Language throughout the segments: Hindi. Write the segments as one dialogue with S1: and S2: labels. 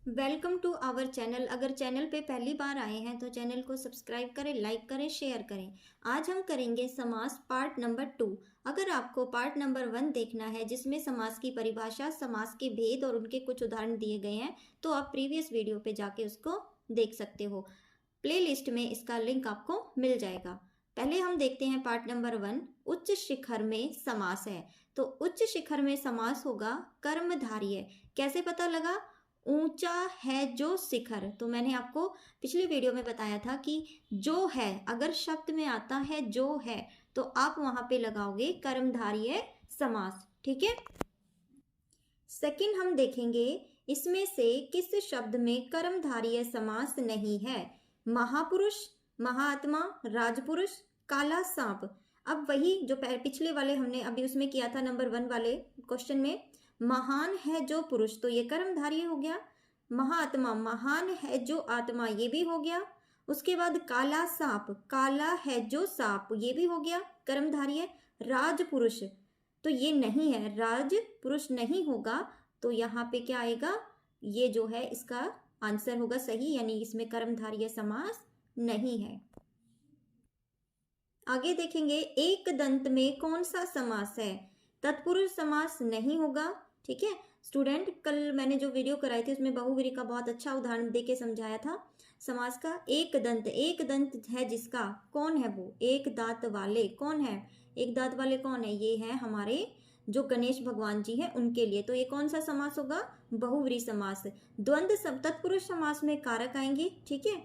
S1: Welcome to our channel. अगर चैनल पे पहली बार आए हैं तो चैनल को सब्सक्राइब करें, लाइक करें, शेयर करें। आज हम करेंगे समास पार्ट नंबर 2। अगर आपको पार्ट नंबर 1 देखना है जिसमें समास की परिभाषा, समास के भेद और उनके कुछ उदाहरण दिए गए हैं, तो आप प्रीवियस वीडियो पे जाके उसको देख सकते हो। प्लेलिस्ट में इसका लिंक आपको मिल जाएगा। पहले हम देखते हैं पार्ट नंबर 1। उच्च शिखर में समास है। तो उच्च शिखर में समास होगा कर्मधारय। कैसे पता लगा? ऊंचा है जो शिखर, तो मैंने आपको पिछली वीडियो में बताया था कि जो है अगर शब्द में आता है जो है तो आप वहां पे लगाओगे कर्मधारय समास। ठीक है। सेकंड हम देखेंगे इसमें से किस शब्द में कर्मधारय समास नहीं है। महापुरुष, महात्मा, राजपुरुष, काला सांप। अब वही जो पिछले वाले हमने अभी उसमें किया था नंबर 1 वाले क्वेश्चन में, महान है जो पुरुष, तो ये कर्मधारय हो गया। महात्मा, महान है जो आत्मा, ये भी हो गया। उसके बाद काला सांप, काला है जो सांप, ये भी हो गया कर्मधारय। राजपुरुष, तो ये नहीं है, राज पुरुष नहीं होगा, तो यहाँ पे क्या आएगा? ये जो है इसका आंसर होगा सही, यानी इसमें कर्मधारय समास नहीं है। आगे देखेंगे एक दंत में कौन सा समास है। तत्पुरुष समास नहीं होगा। ठीक है स्टूडेंट, कल मैंने जो वीडियो कराई थी उसमें बहुव्रीहि का बहुत अच्छा उदाहरण देके समझाया था समास का। एक दंत है जिसका, कौन है वो? एक दांत वाले। कौन है एक दांत वाले? कौन है? ये है हमारे जो गणेश भगवान जी हैं उनके लिए। तो ये कौन सा समास होगा? बहुव्रीहि समास। द्वंद्व तत्पुरुष समास में कारक आएंगे। ठीक है,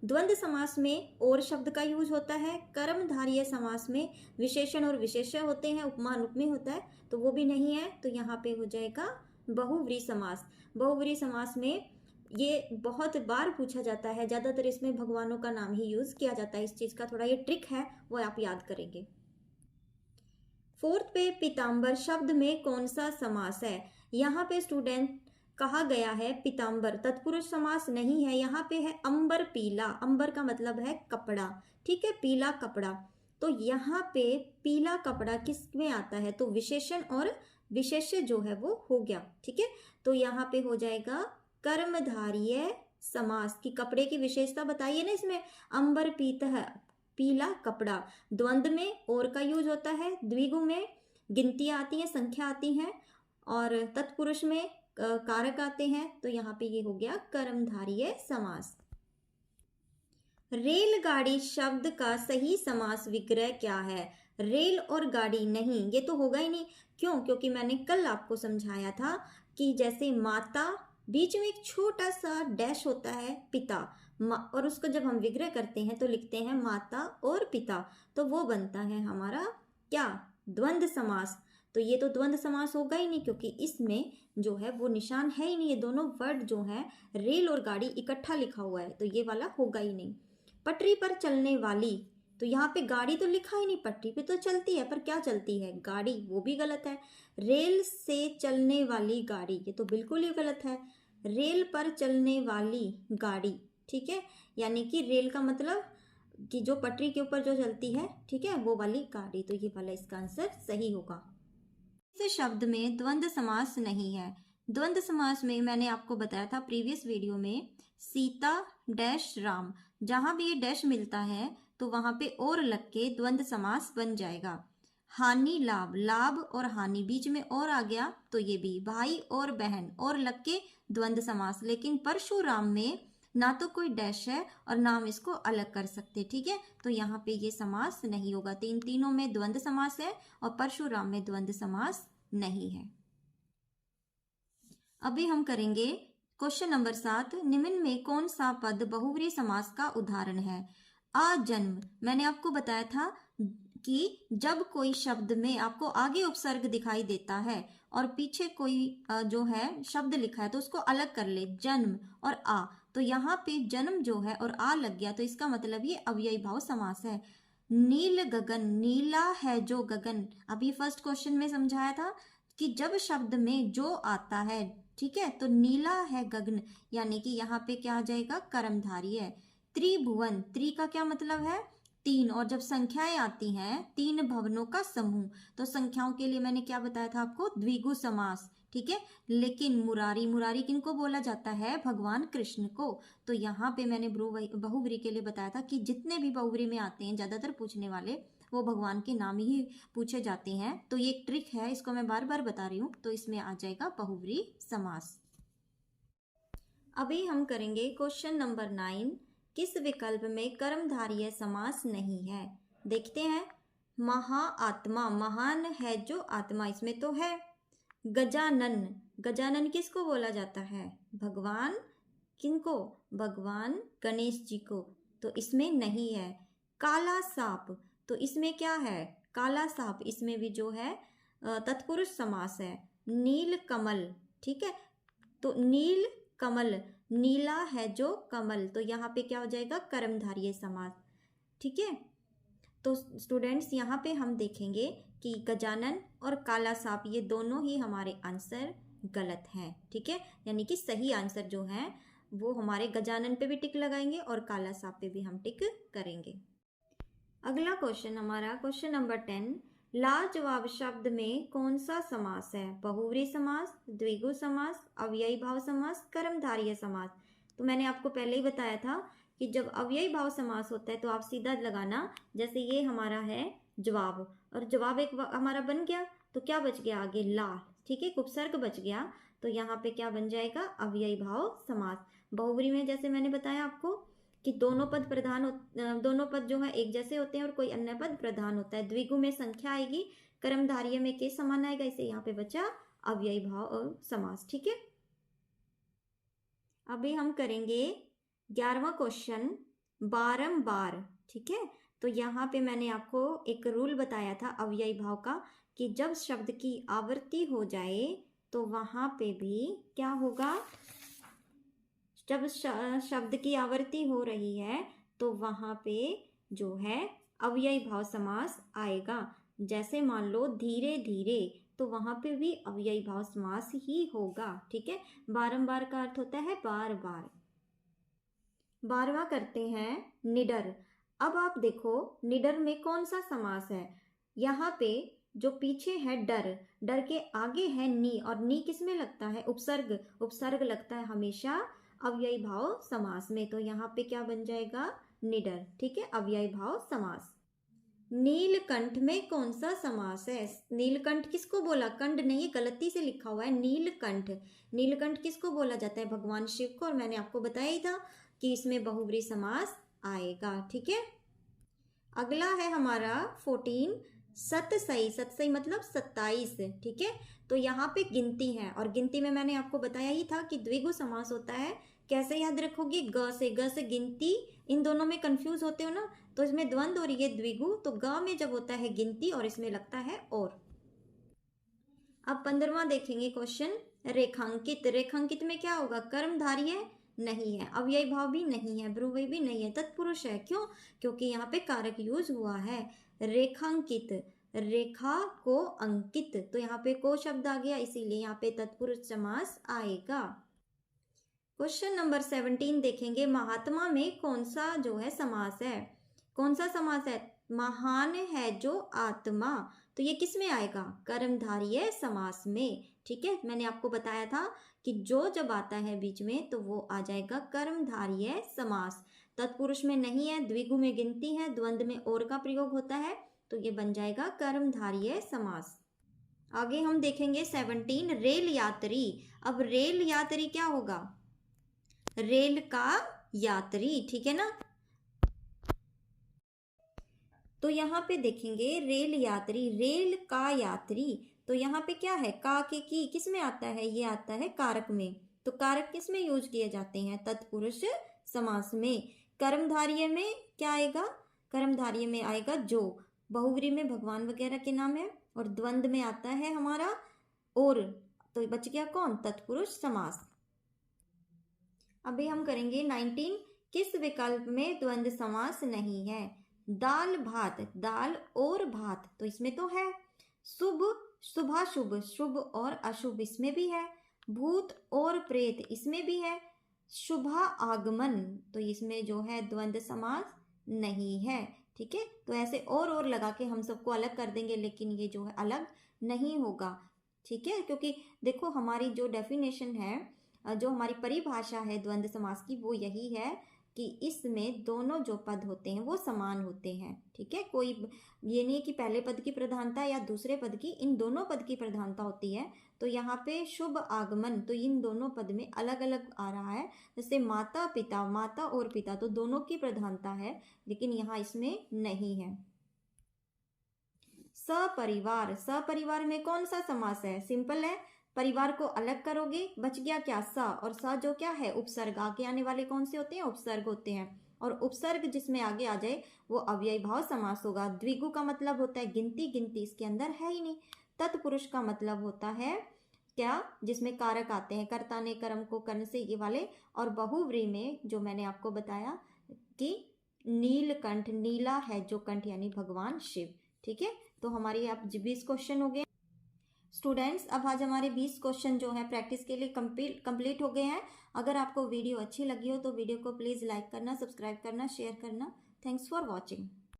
S1: द्वंद्व समास में और शब्द का यूज होता है। कर्मधारय समास में विशेषण और विशेष्य होते हैं, उपमा अनुपमेय होता है, तो वो भी नहीं है। तो यहाँ पे हो जाएगा बहुव्रीहि समास। बहुव्रीहि समास में ये बहुत बार पूछा जाता है, ज्यादातर इसमें भगवानों का नाम ही यूज किया जाता है। इस चीज का थोड़ा ये ट्रिक है, वो आप याद करेंगे। फोर्थ पे पीताम्बर शब्द में कौन सा समास है। यहाँ पे स्टूडेंट कहा गया है पीताम्बर, तत्पुरुष समास नहीं है। यहाँ पे है अंबर पीला। अंबर का मतलब है कपड़ा। ठीक है, पीला कपड़ा। तो यहाँ पे पीला कपड़ा किस में आता है? तो विशेषण और विशेष्य जो है वो हो गया। ठीक है, तो यहाँ पे हो जाएगा कर्मधारय समास की कपड़े की विशेषता बताइए ना इसमें। अंबर पीतः, पीला कपड़ा। द्वंद्व में और का यूज होता है, द्विगु में गिनतियां आती हैं, संख्या आती हैं, और तत्पुरुष में कारक आते हैं। तो यहाँ पे ये हो गया कर्मधारय समास। रेलगाड़ी शब्द का सही समास विग्रह क्या है। रेल और गाड़ी नहीं, ये तो होगा ही नहीं। क्यों? क्योंकि मैंने कल आपको समझाया था कि जैसे माता, बीच में एक छोटा सा डैश होता है पिता, और उसको जब हम विग्रह करते हैं तो लिखते हैं माता और पिता, तो वो बनता है हमारा क्या? द्वंद्व समास। तो ये तो द्वंद्व समास होगा ही नहीं, क्योंकि इसमें जो है वो निशान है ही नहीं। ये दोनों वर्ड जो है रेल और गाड़ी इकट्ठा लिखा हुआ है, तो ये वाला होगा ही नहीं। पटरी पर चलने वाली, तो यहाँ पे गाड़ी तो लिखा ही नहीं, पटरी पे तो चलती है, पर क्या चलती है? गाड़ी, वो भी गलत है। रेल से चलने वाली गाड़ी, ये तो बिल्कुल ही गलत है। रेल पर चलने वाली गाड़ी, ठीक है, यानी कि रेल का मतलब कि जो पटरी के ऊपर जो चलती है, ठीक है, वो वाली गाड़ी। तो ये वाला इसका आंसर सही होगा। इस शब्द में द्वंद्व समास नहीं है। द्वंद्व समास में मैंने आपको बताया था प्रीवियस वीडियो में, सीता डैश राम, जहां भी ये डैश मिलता है तो वहां पे और लग के द्वंद्व समास बन जाएगा। हानि लाभ, लाभ और हानि बीच में और आ गया तो ये भी। भाई और बहन और लग के द्वंद्व समास। लेकिन परशुराम में ना तो कोई डैश है और ना हम इसको अलग कर सकते। ठीक है, तो यहाँ पे ये समास नहीं होगा। तीनों में द्वंद्व समास है और परशुराम में द्वंद्व समास नहीं है। अभी हम करेंगे क्वेश्चन नंबर 7। निम्न में कौन सा पद बहुव्रीहि समास का उदाहरण है। आजन्म, मैंने आपको बताया था कि जब कोई शब्द में आपको आगे उपसर्ग दिखाई देता है और पीछे कोई जो है शब्द लिखा है तो उसको अलग कर ले, जन्म और आ। तो यहाँ पे जन्म जो है और आ लग गया, तो इसका मतलब ये अव्ययी भाव समास है। नील गगन, नीला है जो गगन, अभी फर्स्ट क्वेश्चन में समझाया था कि जब शब्द में जो आता है, ठीक है, तो नीला है गगन, यानी कि यहाँ पे क्या आ जाएगा? कर्मधारय। त्रिभुवन, त्रि का क्या मतलब है? 3, और जब संख्याएं आती हैं 3 भवनों का समूह, तो संख्याओं के लिए मैंने क्या बताया था आपको? द्विगु समास। ठीक है। लेकिन मुरारी, मुरारी किनको बोला जाता है? भगवान कृष्ण को। तो यहाँ पे मैंने बहुव्रीहि के लिए बताया था कि जितने भी बहुव्रीहि में आते हैं ज़्यादातर पूछने वाले, वो भगवान के नाम ही पूछे जाते हैं। तो ये एक ट्रिक है, इसको मैं बार बार बता रही हूँ। तो इसमें आ जाएगा बहुव्रीहि समास। अभी हम करेंगे क्वेश्चन नंबर 9। किस विकल्प में कर्मधारय समास नहीं है? देखते हैं। महाआत्मा, महान है जो आत्मा, इसमें तो है। गजानन, गजानन किसको बोला जाता है? भगवान किनको? भगवान गणेश जी को। तो इसमें नहीं है। काला सांप, तो इसमें क्या है? काला सांप, इसमें भी जो है तत्पुरुष समास है। नील कमल, ठीक है। तो नील कमल, नीला है जो कमल, तो यहाँ पे क्या हो जाएगा? कर्मधारय समास, ठीक है। तो स्टूडेंट्स यहाँ पे हम देखेंगे कि गजानन और काला सांप ये दोनों ही हमारे आंसर गलत हैं, ठीक है। यानी कि सही आंसर जो है वो हमारे गजानन पे भी टिक लगाएंगे और काला सांप पे भी हम टिक करेंगे। अगला क्वेश्चन हमारा क्वेश्चन नंबर 10। लाजवाब शब्द में कौन सा समास है? बहुव्रीहि समास, द्विगु समास, अव्ययी भाव समास, कर्मधारय समास। तो मैंने आपको पहले ही बताया था कि जब अव्ययी भाव समास होता है तो आप सीधा लगाना। जैसे ये हमारा है जवाब, और जवाब एक हमारा बन गया, तो क्या बच गया आगे? ला, ठीक है, उपसर्ग बच गया। तो यहाँ पे क्या बन जाएगा? अव्ययी भाव समास। बहुव्रीहि में जैसे मैंने बताया आपको कि दोनों पद जो है एक जैसे होते हैं और कोई अन्य पद प्रधान होता है। द्विगु में संख्या आएगी, कर्मधारय में के समान आएगा, इसे यहाँ पे बचा अव्ययी भाव और समास, ठीक है। अभी हम करेंगे 11वां क्वेश्चन, बारंबार, ठीक है। तो यहाँ पे मैंने आपको एक रूल बताया था अव्ययी भाव का कि जब शब्द की आवृत्ति हो जाए तो वहां पे भी क्या होगा? जब शब्द की आवृत्ति हो रही है तो वहां पे जो है अव्ययी भाव समास आएगा। जैसे मान लो धीरे धीरे, तो वहां पे भी अव्ययी भाव समास ही होगा, ठीक है। बारंबार का अर्थ होता है बार बार। 12वां करते हैं निडर। अब आप देखो निडर में कौन सा समास है? यहाँ पे जो पीछे है डर, डर के आगे है नी, और नी किस में लगता है? उपसर्ग, उपसर्ग लगता है हमेशा अव्ययी भाव समास में। तो यहाँ पे क्या बन जाएगा? निडर, ठीक है, अव्ययी भाव समास। नीलकंठ में कौन सा समास है? नीलकंठ किसको बोला? कंठ नहीं, गलती से लिखा हुआ है नीलकंठ। नीलकंठ किसको बोला जाता है? भगवान शिव को। और मैंने आपको बताया ही था कि इसमें बहुव्रीहि समास आएगा, ठीक है। अगला है हमारा 14, सतसई। सतसई मतलब 27, ठीक है। तो यहाँ पे गिनती है, और गिनती में मैंने आपको बताया ही था कि द्विगु समास होता है। कैसे याद रखोगे? ग से, ग से गिनती, इन दोनों में कंफ्यूज होते हो ना, तो इसमें द्वंद्व और ये द्विगु। तो ग में जब होता है गिनती और इसमें लगता है और। अब 15वां देखेंगे क्वेश्चन, रेखांकित। रेखांकित में क्या होगा? कर्मधारय नहीं है, अव्ययी भाव भी नहीं है, बहुव्रीहि भी नहीं है, तत्पुरुष है। क्यों? क्योंकि यहाँ पे कारक यूज हुआ है। रेखांकित, रेखा को अंकित, तो यहाँ पे को शब्द आ गया, इसीलिए यहाँ पे तत्पुरुष समास आएगा। क्वेश्चन नंबर 17 देखेंगे, महात्मा में कौन सा जो है समास है? कौन सा समास है? महान है जो आत्मा, तो ये किस में आएगा? कर्मधारय समास में, ठीक है। मैंने आपको बताया था कि जो जब आता है बीच में तो वो आ जाएगा कर्मधारय समास। तत्पुरुष में नहीं है, द्विगु में गिनती है, द्वंद्व में और का प्रयोग होता है, तो ये बन जाएगा कर्मधारय समास। आगे हम देखेंगे 17, रेल यात्री। अब रेल यात्री क्या होगा? रेल का यात्री, ठीक है ना। तो यहाँ पे देखेंगे रेल यात्री, रेल का यात्री, तो यहाँ पे क्या है? का के की किस में आता है? ये आता है कारक में। तो कारक किस में यूज किए जाते हैं? तत्पुरुष समास में। कर्मधारय में क्या आएगा? कर्मधारय में आएगा जो। बहुव्रीहि में भगवान वगैरह के नाम है, और द्वंद्व में आता है हमारा और, तो बच गया कौन? तत्पुरुष समास। अभी हम करेंगे 19, किस विकल्प में द्वंद्व समास नहीं है? दाल भात, दाल और भात, तो इसमें तो है। शुभ, शुभाशुभ, शुभ और अशुभ, इसमें भी है। भूत और प्रेत, इसमें भी है। शुभा आगमन, तो इसमें जो है द्वंद्व समास नहीं है, ठीक है। तो ऐसे और लगा के हम सबको अलग कर देंगे, लेकिन ये जो है अलग नहीं होगा। ठीक है, क्योंकि देखो हमारी जो डेफिनेशन है, जो हमारी परिभाषा है द्वंद्व समास की, वो यही है कि इसमें दोनों जो पद होते हैं वो समान होते हैं। ठीक है, कोई ये नहीं है कि पहले पद की प्रधानता या दूसरे पद की, इन दोनों पद की प्रधानता होती है। तो यहाँ पे शुभ आगमन, तो इन दोनों पद में अलग अलग आ रहा है। जैसे माता पिता, माता और पिता, तो दोनों की प्रधानता है, लेकिन यहाँ इसमें नहीं है। सपरिवार, सपरिवार में कौन सा समास है? सिंपल है, परिवार को अलग करोगे, बच गया क्या? स, और स जो क्या है? उपसर्ग। आगे आने वाले कौन से होते हैं? उपसर्ग होते हैं, और उपसर्ग जिसमें आगे आ जाए वो अव्ययी भाव समास होगा। द्विगु का मतलब होता है गिनती, गिनती इसके अंदर है ही नहीं। तत्पुरुष का मतलब होता है क्या? जिसमें कारक आते हैं, कर्ता ने कर्म को कर्ण से, ये वाले। और बहुव्रीहि में जो मैंने आपको बताया कि नीलकंठ, नीला है जो कंठ, यानी भगवान शिव। ठीक है, तो हमारे आप 20 क्वेश्चन हो गए स्टूडेंट्स। अब आज हमारे 20 क्वेश्चन जो है प्रैक्टिस के लिए कंप्लीट हो गए हैं। अगर आपको वीडियो अच्छी लगी हो तो वीडियो को प्लीज़ लाइक करना, सब्सक्राइब करना, शेयर करना। Thanks for watching.